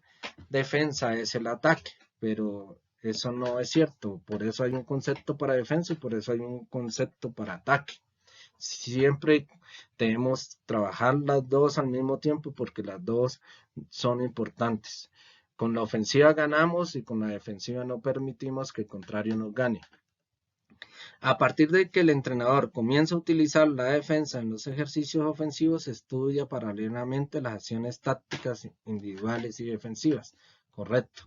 defensa es el ataque, pero eso no es cierto. Por eso hay un concepto para defensa y por eso hay un concepto para ataque. Siempre debemos trabajar las dos al mismo tiempo porque las dos son importantes. Con la ofensiva ganamos y con la defensiva no permitimos que el contrario nos gane. A partir de que el entrenador comienza a utilizar la defensa en los ejercicios ofensivos, estudia paralelamente las acciones tácticas individuales y defensivas. Correcto.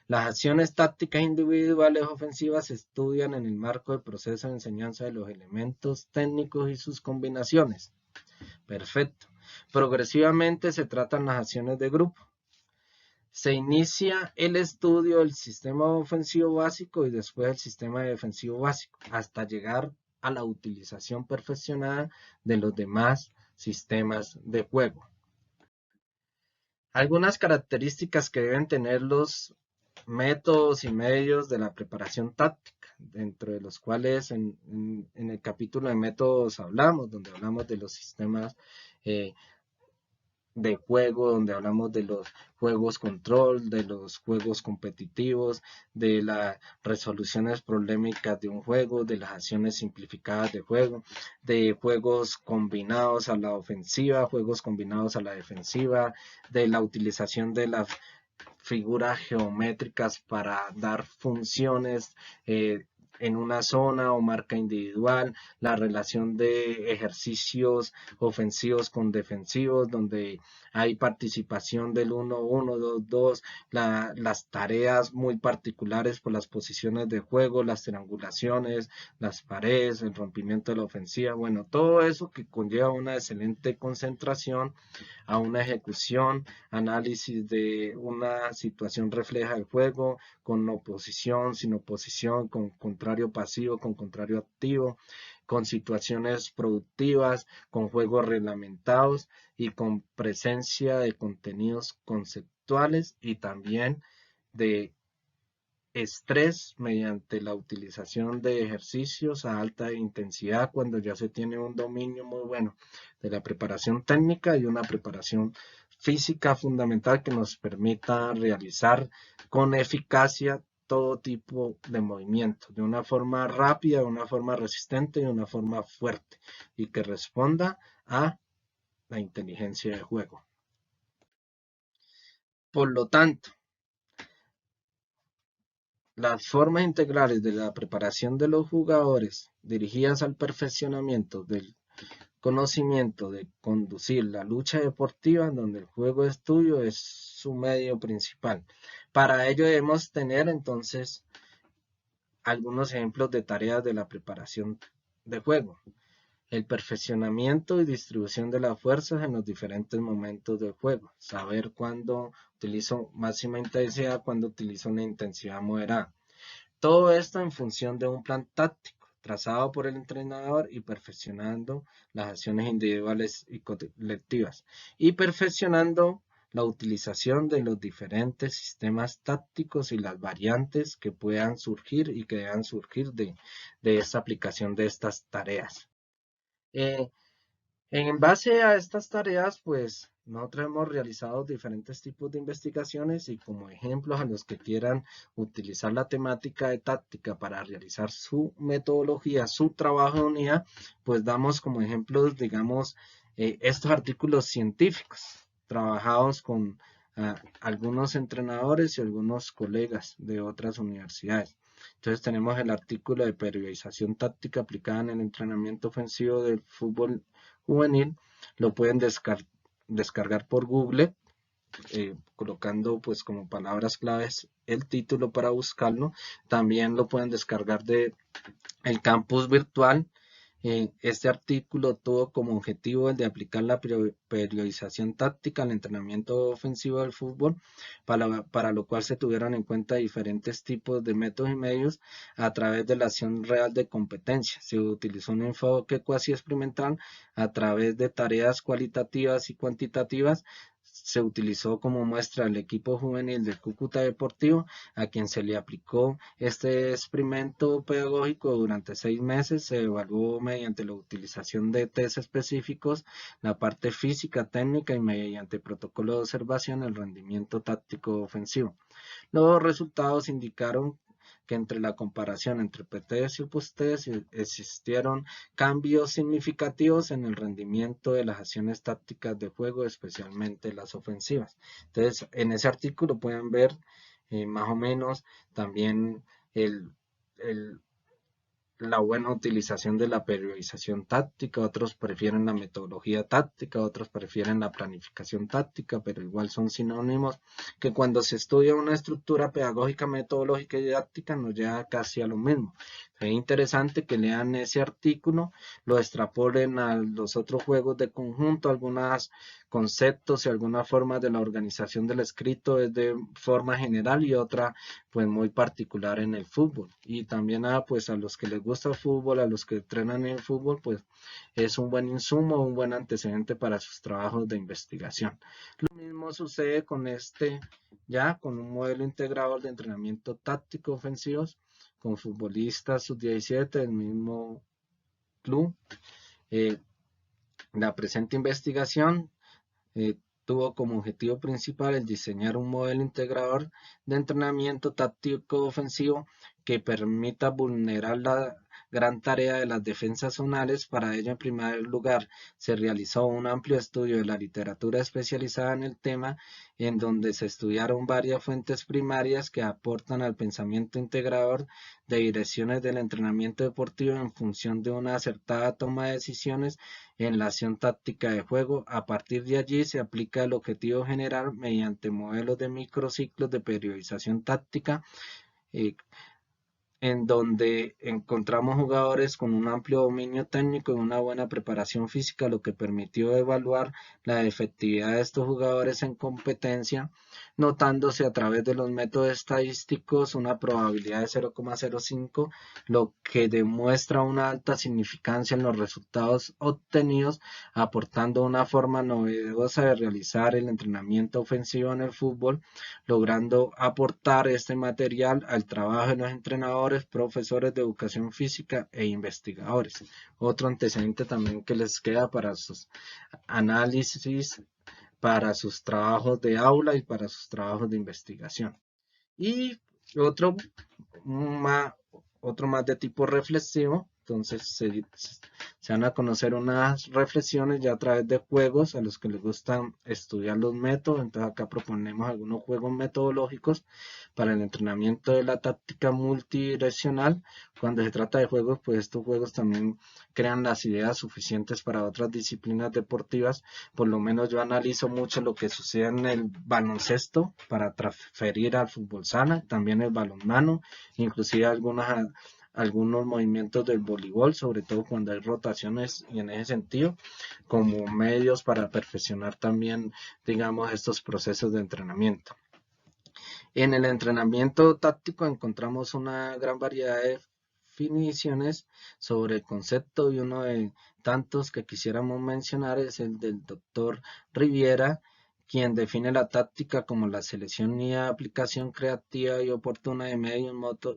Las acciones tácticas individuales ofensivas se estudian en el marco del proceso de enseñanza de los elementos técnicos y sus combinaciones. Perfecto. Progresivamente se tratan las acciones de grupo. Se inicia el estudio del sistema ofensivo básico y después el sistema defensivo básico, hasta llegar a la utilización perfeccionada de los demás sistemas de juego. Algunas características que deben tener los métodos y medios de la preparación táctica, dentro de los cuales en el capítulo de métodos hablamos, donde hablamos de los sistemas de juego, donde hablamos de los juegos control, de los juegos competitivos, de las resoluciones problemáticas de un juego, de las acciones simplificadas de juego, de juegos combinados a la ofensiva, juegos combinados a la defensiva, de la utilización de las figuras geométricas para dar funciones en una zona o marca individual, la relación de ejercicios ofensivos con defensivos, donde hay participación del 1-1, 2-2, las tareas muy particulares por las posiciones de juego, las triangulaciones, las paredes, el rompimiento de la ofensiva, bueno, todo eso que conlleva una excelente concentración a una ejecución, análisis de una situación refleja el juego, con oposición, sin oposición, con contrario pasivo, con contrario activo, con situaciones productivas, con juegos reglamentados y con presencia de contenidos conceptuales y también de estrés mediante la utilización de ejercicios a alta intensidad cuando ya se tiene un dominio muy bueno de la preparación técnica y una preparación física fundamental que nos permita realizar con eficacia todo tipo de movimiento, de una forma rápida, de una forma resistente y de una forma fuerte y que responda a la inteligencia de juego. Por lo tanto, las formas integrales de la preparación de los jugadores dirigidas al perfeccionamiento del conocimiento de conducir la lucha deportiva, donde el juego de estudio es su medio principal. Para ello debemos tener entonces algunos ejemplos de tareas de la preparación de juego. El perfeccionamiento y distribución de las fuerzas en los diferentes momentos del juego. Saber cuándo utilizo máxima intensidad, cuándo utilizo una intensidad moderada. Todo esto en función de un plan táctico trazado por el entrenador y perfeccionando las acciones individuales y colectivas y perfeccionando la utilización de los diferentes sistemas tácticos y las variantes que puedan surgir y que deban surgir de esta aplicación de estas tareas. Eh, en base a estas tareas, pues nosotros hemos realizado diferentes tipos de investigaciones y como ejemplos a los que quieran utilizar la temática de táctica para realizar su metodología, su trabajo de unidad, pues damos como ejemplos, digamos, estos artículos científicos trabajados con algunos entrenadores y algunos colegas de otras universidades. Entonces tenemos el artículo de periodización táctica aplicada en el entrenamiento ofensivo del fútbol juvenil, lo pueden descargar por Google, colocando pues como palabras claves el título para buscarlo. También lo pueden descargar de el campus virtual. Este artículo tuvo como objetivo el de aplicar la periodización táctica al entrenamiento ofensivo del fútbol, para lo cual se tuvieron en cuenta diferentes tipos de métodos y medios a través de la acción real de competencia. Se utilizó un enfoque cuasi experimental a través de tareas cualitativas y cuantitativas. Se utilizó como muestra el equipo juvenil del Cúcuta Deportivo, a quien se le aplicó este experimento pedagógico durante 6 meses. Se evaluó mediante la utilización de test específicos la parte física, técnica y mediante protocolo de observación el rendimiento táctico ofensivo. Los resultados indicaron que entre la comparación entre pre-test y post-test existieron cambios significativos en el rendimiento de las acciones tácticas de juego, especialmente las ofensivas. Entonces, en ese artículo pueden ver más o menos también el, el, la buena utilización de la periodización táctica, otros prefieren la metodología táctica, otros prefieren la planificación táctica, pero igual son sinónimos que cuando se estudia una estructura pedagógica, metodológica y didáctica nos lleva casi a lo mismo. Es interesante que lean ese artículo, lo extrapolen a los otros juegos de conjunto, algunos conceptos y algunas formas de la organización del escrito es de forma general y otra pues muy particular en el fútbol. Y también pues a los que les gusta el fútbol, a los que entrenan el fútbol, pues es un buen insumo, un buen antecedente para sus trabajos de investigación. Lo mismo sucede con con un modelo integrador de entrenamiento táctico ofensivos con futbolistas sub-17 del mismo club. La presente investigación tuvo como objetivo principal el diseñar un modelo integrador de entrenamiento táctico ofensivo que permita vulnerar la gran tarea de las defensas zonales. Para ello, en primer lugar, se realizó un amplio estudio de la literatura especializada en el tema, en donde se estudiaron varias fuentes primarias que aportan al pensamiento integrador de direcciones del entrenamiento deportivo en función de una acertada toma de decisiones en la acción táctica de juego. A partir de allí se aplica el objetivo general mediante modelos de microciclos de periodización táctica, eh, en donde encontramos jugadores con un amplio dominio técnico y una buena preparación física, lo que permitió evaluar la efectividad de estos jugadores en competencia, notándose a través de los métodos estadísticos una probabilidad de 0,05, lo que demuestra una alta significancia en los resultados obtenidos, aportando una forma novedosa de realizar el entrenamiento ofensivo en el fútbol, logrando aportar este material al trabajo de los entrenadores, profesores de educación física e investigadores. Otro antecedente también que les queda para sus análisis, para sus trabajos de aula y para sus trabajos de investigación. Y otro más, otro más de tipo reflexivo. Entonces se van a conocer unas reflexiones ya a través de juegos a los que les gustan estudiar los métodos. Entonces acá proponemos algunos juegos metodológicos para el entrenamiento de la táctica multidireccional. Cuando se trata de juegos, pues estos juegos también crean las ideas suficientes para otras disciplinas deportivas. Por lo menos yo analizo mucho lo que sucede en el baloncesto para transferir al fútbol sala, también el balonmano, inclusive algunos movimientos del voleibol, sobre todo cuando hay rotaciones y en ese sentido, como medios para perfeccionar también, digamos, estos procesos de entrenamiento. En el entrenamiento táctico encontramos una gran variedad de definiciones sobre el concepto, y uno de tantos que quisiéramos mencionar es el del doctor Riviera, quien define la táctica como la selección y aplicación creativa y oportuna de medios,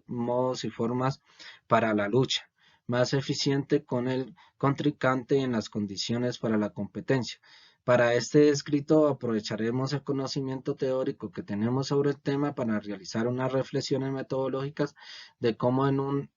modos y formas para la lucha, más eficiente con el contrincante en las condiciones para la competencia. Para este escrito aprovecharemos el conocimiento teórico que tenemos sobre el tema para realizar unas reflexiones metodológicas de cómo en un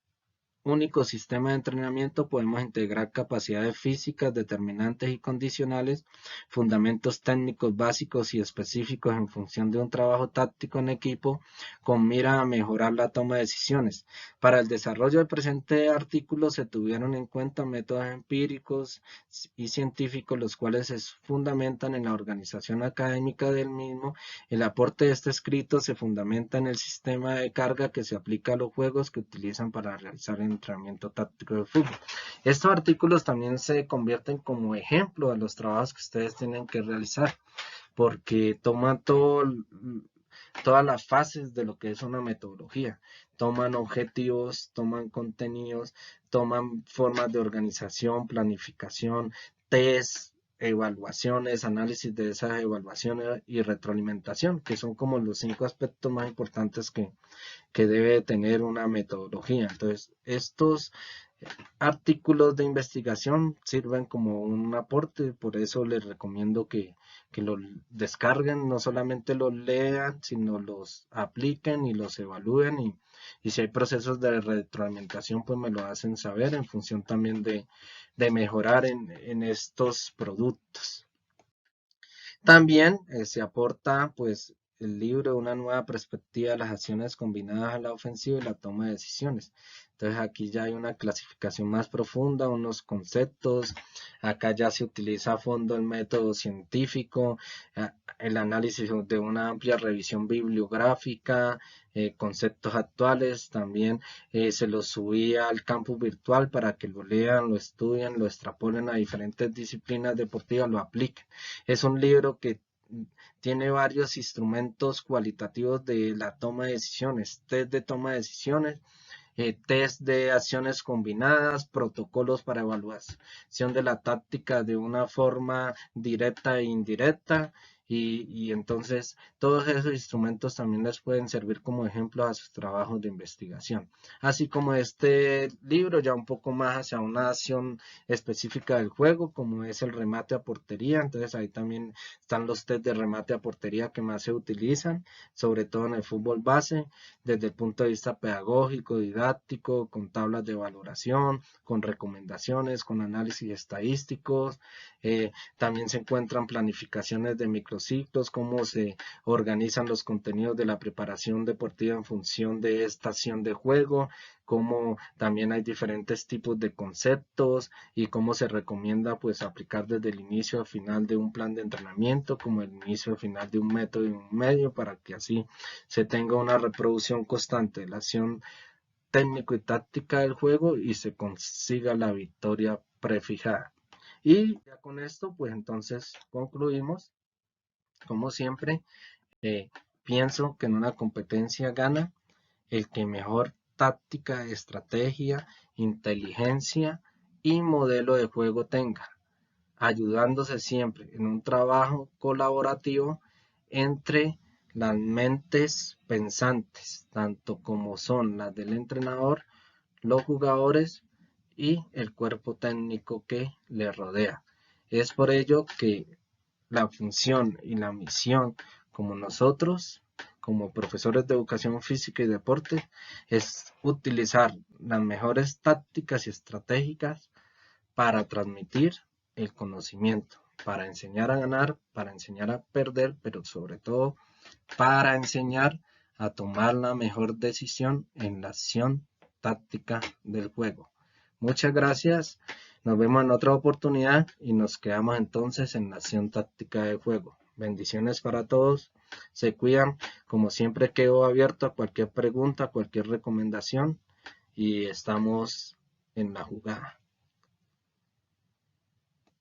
único sistema de entrenamiento podemos integrar capacidades físicas determinantes y condicionales, fundamentos técnicos básicos y específicos en función de un trabajo táctico en equipo con mira a mejorar la toma de decisiones. Para el desarrollo del presente artículo se tuvieron en cuenta métodos empíricos y científicos, los cuales se fundamentan en la organización académica del mismo. El aporte de este escrito se fundamenta en el sistema de carga que se aplica a los juegos que utilizan para realizar el entrenamiento táctico de fútbol. Estos artículos también se convierten como ejemplo de los trabajos que ustedes tienen que realizar, porque toman todas las fases de lo que es una metodología. Toman objetivos, toman contenidos, toman formas de organización, planificación, test, evaluaciones, análisis de esas evaluaciones y retroalimentación, que son como los 5 aspectos más importantes que debe tener una metodología. Entonces, estos artículos de investigación sirven como un aporte, por eso les recomiendo que lo descarguen, no solamente los lean, sino los apliquen y los evalúen, y si hay procesos de retroalimentación, pues me lo hacen saber en función también de mejorar en estos productos. También se aporta pues el libro una nueva perspectiva de las acciones combinadas a la ofensiva y la toma de decisiones. Entonces aquí ya hay una clasificación más profunda, unos conceptos, acá ya se utiliza a fondo el método científico, el análisis de una amplia revisión bibliográfica, conceptos actuales, también se los subí al campus virtual para que lo lean, lo estudien, lo extrapolen a diferentes disciplinas deportivas, lo apliquen. Es un libro que tiene varios instrumentos cualitativos de la toma de decisiones, test de toma de decisiones, test de acciones combinadas, protocolos para evaluación de la táctica de una forma directa e indirecta, y entonces todos esos instrumentos también les pueden servir como ejemplo a sus trabajos de investigación. Así como este libro ya un poco más hacia una acción específica del juego, como es el remate a portería. Entonces ahí también están los test de remate a portería que más se utilizan, sobre todo en el fútbol base, desde el punto de vista pedagógico, didáctico, con tablas de valoración, con recomendaciones, con análisis estadísticos. También se encuentran planificaciones de microciclos, cómo se organizan los contenidos de la preparación deportiva en función de estación de juego, cómo también hay diferentes tipos de conceptos y cómo se recomienda pues aplicar desde el inicio al final de un plan de entrenamiento, como el inicio al final de un método y un medio, para que así se tenga una reproducción constante de la acción técnico y táctica del juego y se consiga la victoria prefijada. Y ya con esto, pues entonces concluimos. Como siempre, eh, pienso que en una competencia gana el que mejor táctica, estrategia, inteligencia y modelo de juego tenga, ayudándose siempre en un trabajo colaborativo entre las mentes pensantes, tanto como son las del entrenador, los jugadores y el cuerpo técnico que le rodea. Es por ello que la función y la misión como nosotros, como profesores de educación física y deporte, es utilizar las mejores tácticas y estratégicas para transmitir el conocimiento, para enseñar a ganar, para enseñar a perder, pero sobre todo para enseñar a tomar la mejor decisión en la acción táctica del juego. Muchas gracias, nos vemos en otra oportunidad y nos quedamos entonces en la acción táctica del juego. Bendiciones para todos, se cuidan, como siempre quedo abierto a cualquier pregunta, cualquier recomendación y estamos en la jugada.